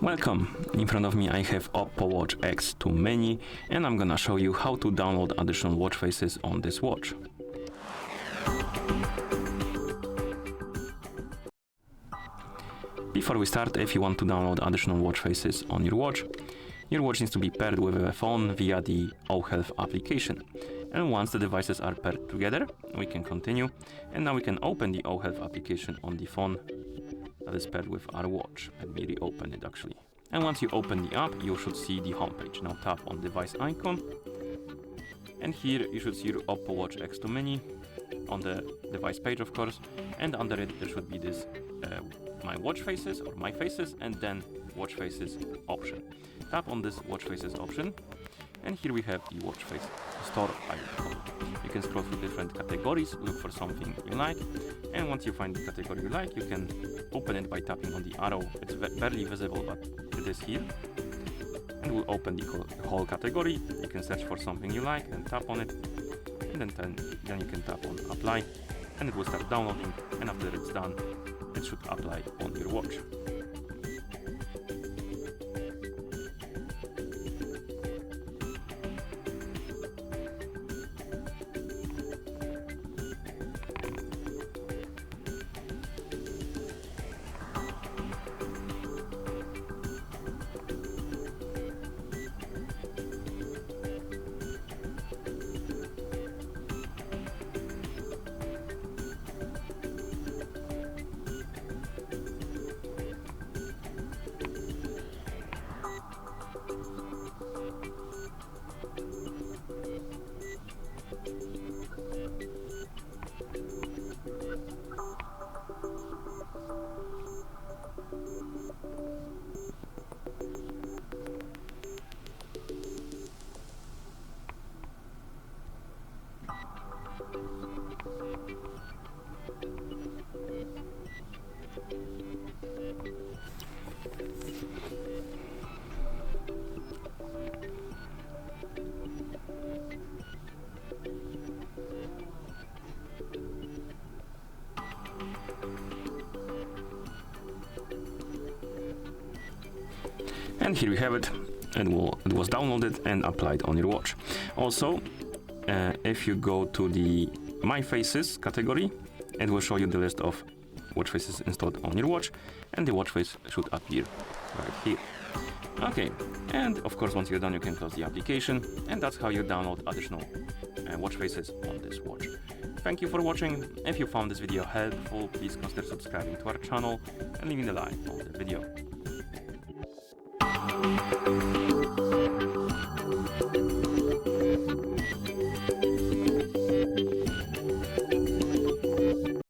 Welcome! In front of me I have OPPO Watch X2 Mini and I'm gonna show you how to download additional watch faces on this watch. Before we start, if you want to download additional watch faces on your watch needs to be paired with a phone via the OHELF application. And once the devices are paired together, we can continue. And now we can open the OHELF application on the phone that is paired with our watch. Let me reopen it actually. And once you open the app, you should see the home page. Now tap on device icon. And here you should see your OPPO Watch X2 Mini on the device page, of course. And under it, there should be this my watch faces or my faces and then watch faces option. Tap on this watch faces option. And here we have the watch face store icon. You can scroll through different categories, look for something you like, and once you find the category you like, you can open it by tapping on the arrow. It's barely visible, but it is here. And we'll open the whole category. You can search for something you like and tap on it, and then you can tap on apply, and it will start downloading, and after it's done, it should apply on your watch. And here we have it. It was downloaded and applied on your watch. Also, if you go to the My Faces category, it will show you the list of watch faces installed on your watch, and the watch face should appear right here. Okay, and of course once you're done you can close the application, and that's how you download additional watch faces on this watch. Thank you for watching. If you found this video helpful, please consider subscribing to our channel and leaving a like on the video.